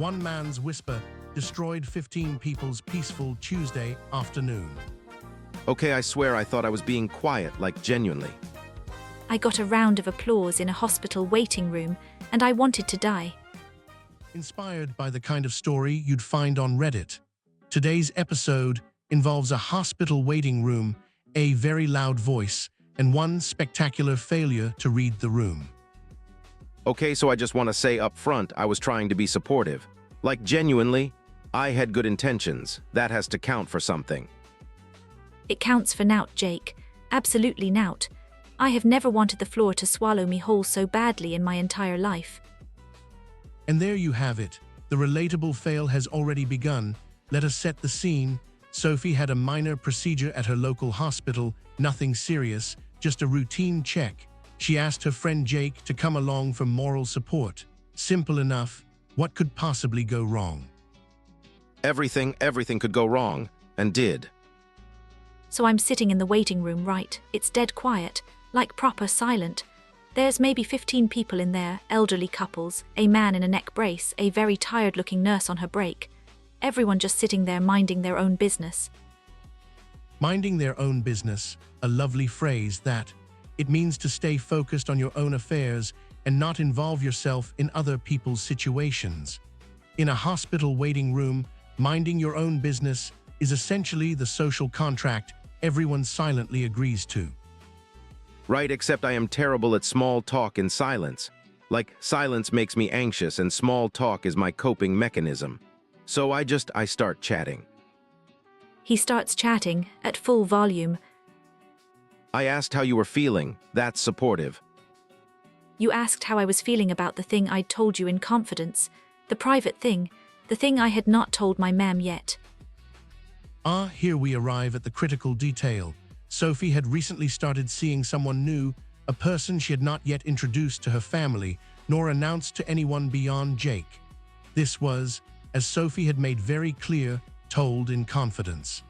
One man's whisper destroyed 15 people's peaceful Tuesday afternoon. Okay, I swear I thought I was being quiet, like genuinely. I got a round of applause in a hospital waiting room, and I wanted to die. Inspired by the kind of story you'd find on Reddit, today's episode involves a hospital waiting room, a very loud voice, and one spectacular failure to read the room. Okay, so I just want to say up front, I was trying to be supportive. Like genuinely, I had good intentions. That has to count for something. It counts for nout, Jake. Absolutely nout. I have never wanted the floor to swallow me whole so badly in my entire life. And there you have it. The relatable fail has already begun. Let us set the scene. Sophie had a minor procedure at her local hospital, nothing serious, just a routine check. She asked her friend Jake to come along for moral support. Simple enough. What could possibly go wrong? Everything could go wrong, and did. So I'm sitting in the waiting room, right? It's dead quiet, like proper silent. There's maybe 15 people in there, elderly couples, a man in a neck brace, a very tired-looking nurse on her break. Everyone just sitting there minding their own business. Minding their own business, a lovely phrase that. It means to stay focused on your own affairs and not involve yourself in other people's situations. In a hospital waiting room, minding your own business is essentially the social contract everyone silently agrees to. Right, except I am terrible at small talk in silence. Like, silence makes me anxious and small talk is my coping mechanism. So I start chatting. He starts chatting, at full volume. I asked how you were feeling. That's supportive. You asked how I was feeling about the thing I'd told you in confidence. The private thing. The thing I had not told my ma'am yet. Here we arrive at the critical detail. Sophie had recently started seeing someone new, a person she had not yet introduced to her family, nor announced to anyone beyond Jake. This was, as Sophie had made very clear, told in confidence.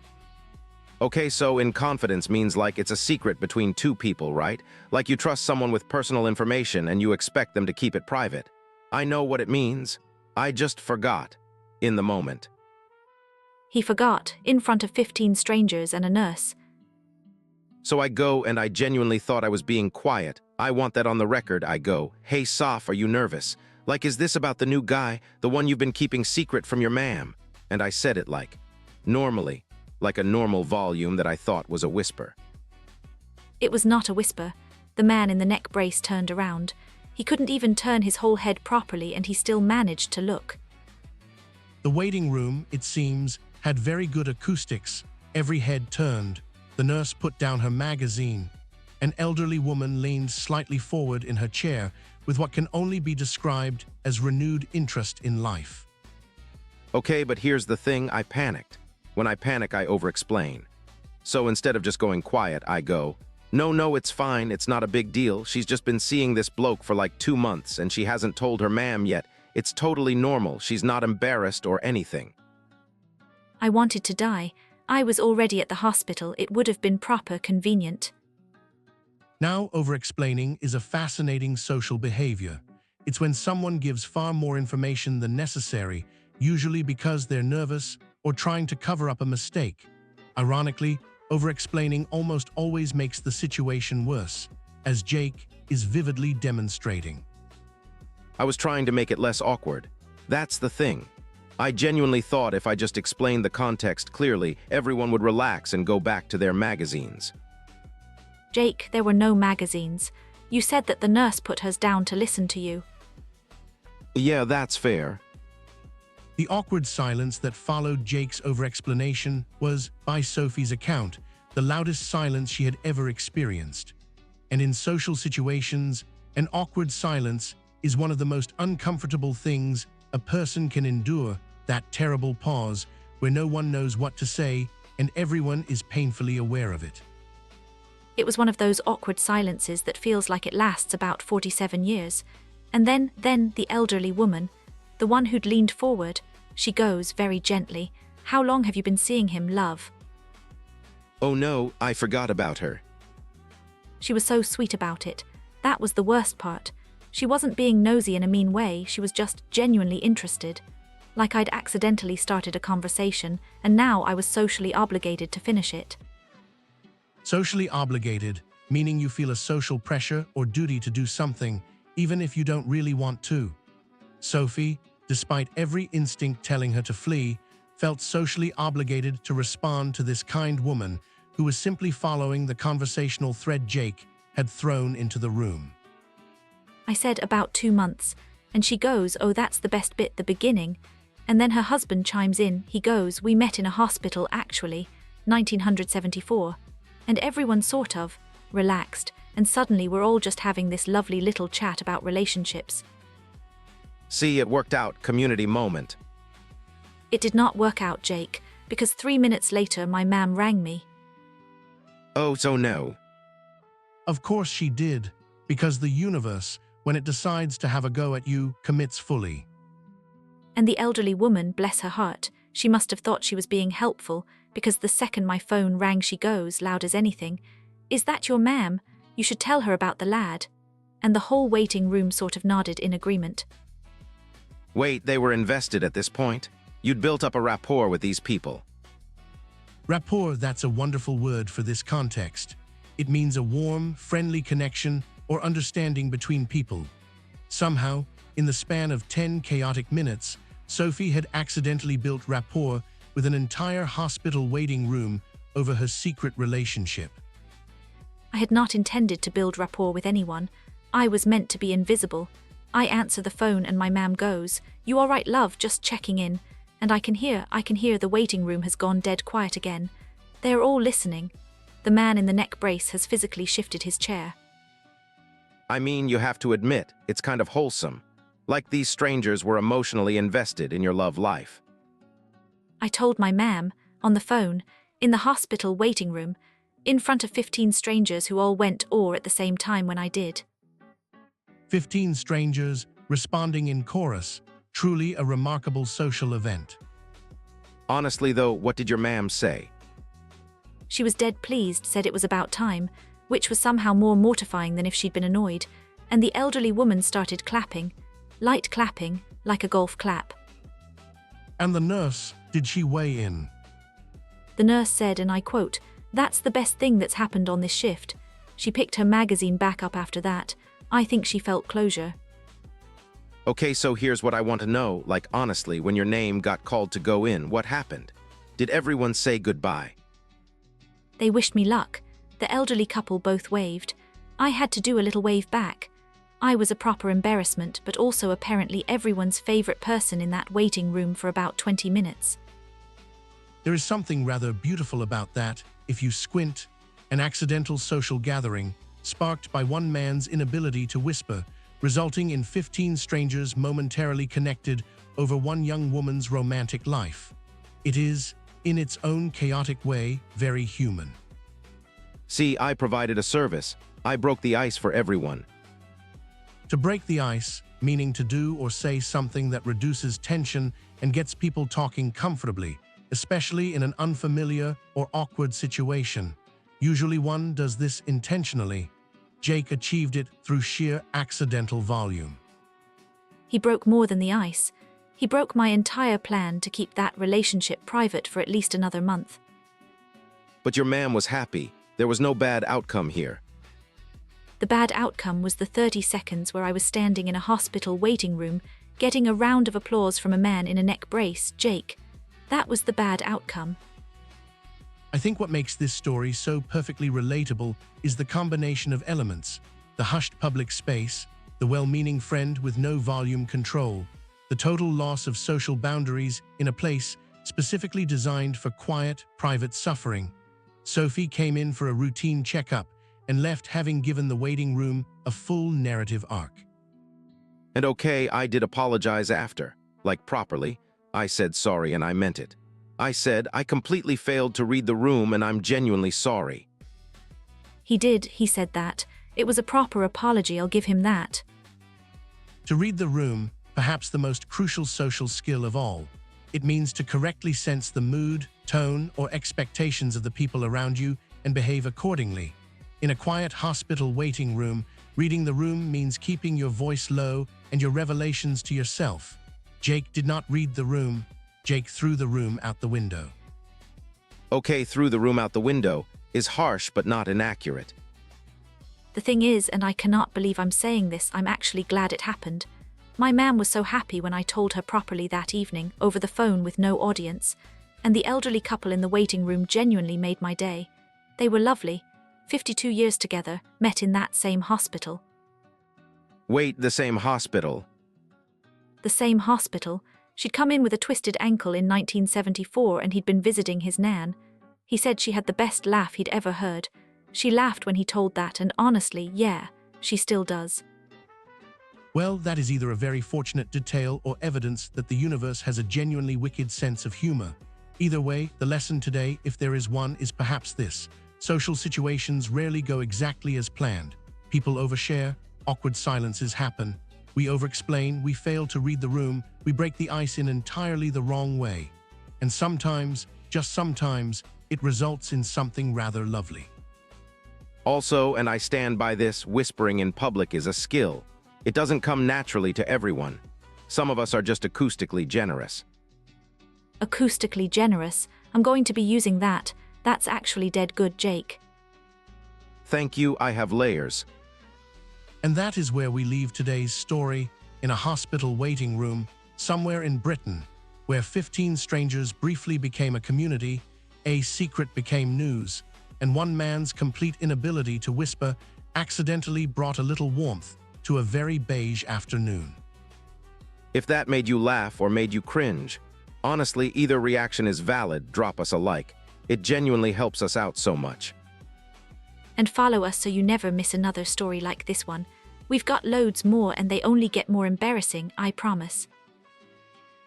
Okay, so in confidence means like it's a secret between two people, right? Like you trust someone with personal information and you expect them to keep it private. I know what it means. I just forgot. In the moment. He forgot, in front of 15 strangers and a nurse. So I go and I genuinely thought I was being quiet. I want that on the record. I go, "Hey, Soph, are you nervous? Like, is this about the new guy, the one you've been keeping secret from your ma'am?" And I said it like, normally, like a normal volume that I thought was a whisper. It was not a whisper. The man in the neck brace turned around. He couldn't even turn his whole head properly and he still managed to look. The waiting room, it seems, had very good acoustics. Every head turned. The nurse put down her magazine. An elderly woman leaned slightly forward in her chair with what can only be described as renewed interest in life. Okay, but here's the thing, I panicked. When I panic, I over-explain. So instead of just going quiet, I go, No, it's fine, it's not a big deal. She's just been seeing this bloke for like 2 months and she hasn't told her ma'am yet. It's totally normal, she's not embarrassed or anything. I wanted to die. I was already at the hospital. It would have been proper convenient. Now, over-explaining is a fascinating social behavior. It's when someone gives far more information than necessary, usually because they're nervous or trying to cover up a mistake. Ironically, over-explaining almost always makes the situation worse, as Jake is vividly demonstrating. I was trying to make it less awkward. That's the thing. I genuinely thought if I just explained the context clearly, everyone would relax and go back to their magazines. Jake, there were no magazines. You said that the nurse put hers down to listen to you. Yeah, that's fair. The awkward silence that followed Jake's over-explanation was, by Sophie's account, the loudest silence she had ever experienced. And in social situations, an awkward silence is one of the most uncomfortable things a person can endure, that terrible pause where no one knows what to say and everyone is painfully aware of it. It was one of those awkward silences that feels like it lasts about 47 years. And then the elderly woman, the one who'd leaned forward, she goes very gently, "How long have you been seeing him, love?" Oh no, I forgot about her. She was so sweet about it. That was the worst part. She wasn't being nosy in a mean way, she was just genuinely interested. like I'd accidentally started a conversation, and now I was socially obligated to finish it. Socially obligated, meaning you feel a social pressure or duty to do something, even if you don't really want to. Sophie, despite every instinct telling her to flee, felt socially obligated to respond to this kind woman who was simply following the conversational thread Jake had thrown into the room. I said about 2 months, and she goes, "Oh, that's the best bit, the beginning." And then her husband chimes in, he goes, "We met in a hospital actually, 1974. And everyone sort of relaxed, and suddenly we're all just having this lovely little chat about relationships. See, it worked out, community moment. It did not work out, Jake, because 3 minutes later my ma'am rang me. Oh, so no. Of course she did, because the universe, when it decides to have a go at you, commits fully. And the elderly woman, bless her heart, she must have thought she was being helpful, because the second my phone rang she goes, loud as anything, "Is that your ma'am? You should tell her about the lad." And the whole waiting room sort of nodded in agreement. Wait, they were invested at this point? You'd built up a rapport with these people. Rapport, that's a wonderful word for this context. It means a warm, friendly connection or understanding between people. Somehow, in the span of 10 chaotic minutes, Sophie had accidentally built rapport with an entire hospital waiting room over her secret relationship. I had not intended to build rapport with anyone. I was meant to be invisible. I answer the phone and my ma'am goes, "You all right, love? Just checking in." And I can hear the waiting room has gone dead quiet again. They are all listening. The man in the neck brace has physically shifted his chair. I mean, you have to admit, it's kind of wholesome. Like these strangers were emotionally invested in your love life. I told my ma'am, on the phone, in the hospital waiting room, in front of 15 strangers who all went or at the same time when I did. 15 strangers responding in chorus, truly a remarkable social event. Honestly though, what did your ma'am say? She was dead pleased, said it was about time, which was somehow more mortifying than if she'd been annoyed, and the elderly woman started clapping, light clapping, like a golf clap. And the nurse, did she weigh in? The nurse said, and I quote, "That's the best thing that's happened on this shift." She picked her magazine back up after that. I think she felt closure. Okay, so here's what I want to know, like honestly, when your name got called to go in, what happened? Did everyone say goodbye? They wished me luck. The elderly couple both waved. I had to do a little wave back. I was a proper embarrassment, but also apparently everyone's favorite person in that waiting room for about 20 minutes. There is something rather beautiful about that, if you squint, an accidental social gathering, sparked by one man's inability to whisper, resulting in 15 strangers momentarily connected over one young woman's romantic life. It is, in its own chaotic way, very human. See, I provided a service. I broke the ice for everyone. To break the ice, meaning to do or say something that reduces tension and gets people talking comfortably, especially in an unfamiliar or awkward situation. Usually one does this intentionally. Jake achieved it through sheer accidental volume. He broke more than the ice. He broke my entire plan to keep that relationship private for at least another month. But your ma'am was happy. There was no bad outcome here. The bad outcome was the 30 seconds where I was standing in a hospital waiting room, getting a round of applause from a man in a neck brace, Jake. That was the bad outcome. I think what makes this story so perfectly relatable is the combination of elements: the hushed public space, the well-meaning friend with no volume control, the total loss of social boundaries in a place specifically designed for quiet, private suffering. Sophie came in for a routine checkup and left having given the waiting room a full narrative arc. And okay, I did apologize after. Like properly. I said sorry and I meant it. I said I completely failed to read the room and I'm genuinely sorry. He said that. It was a proper apology, I'll give him that. To read the room, perhaps the most crucial social skill of all. It means to correctly sense the mood, tone, or expectations of the people around you and behave accordingly. In a quiet hospital waiting room, reading the room means keeping your voice low and your revelations to yourself. Jake did not read the room. Jake threw the room out the window. Okay, threw the room out the window is harsh but not inaccurate. The thing is, and I cannot believe I'm saying this, I'm actually glad it happened. My ma'am was so happy when I told her properly that evening, over the phone with no audience, and the elderly couple in the waiting room genuinely made my day. They were lovely. 52 years together, met in that same hospital. Wait, the same hospital? The same hospital. She'd come in with a twisted ankle in 1974 and he'd been visiting his nan. He said she had the best laugh he'd ever heard. She laughed when he told that, and honestly, yeah, she still does. Well, that is either a very fortunate detail or evidence that the universe has a genuinely wicked sense of humor. Either way, the lesson today, if there is one, is perhaps this. Social situations rarely go exactly as planned. People overshare, awkward silences happen. We overexplain, we fail to read the room, we break the ice in entirely the wrong way. And sometimes, just sometimes, it results in something rather lovely. Also, and I stand by this, whispering in public is a skill. It doesn't come naturally to everyone. Some of us are just acoustically generous. Acoustically generous. I'm going to be using that. That's actually dead good, Jake. Thank you, I have layers. And that is where we leave today's story, in a hospital waiting room, somewhere in Britain, where 15 strangers briefly became a community, a secret became news, and one man's complete inability to whisper accidentally brought a little warmth to a very beige afternoon. If that made you laugh or made you cringe, honestly, either reaction is valid. Drop us a like. It genuinely helps us out so much. And follow us so you never miss another story like this one. We've got loads more and they only get more embarrassing, I promise.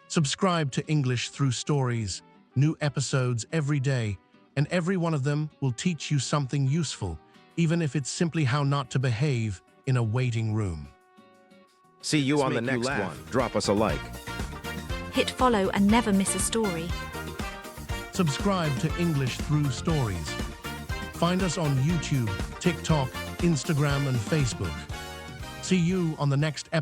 Subscribe to English Through Stories, new episodes every day, and every one of them will teach you something useful, even if it's simply how not to behave in a waiting room. See you on the next one. Drop us a like. Hit follow and never miss a story. Subscribe to English Through Stories. Find us on YouTube, TikTok, Instagram, and Facebook. See you on the next episode.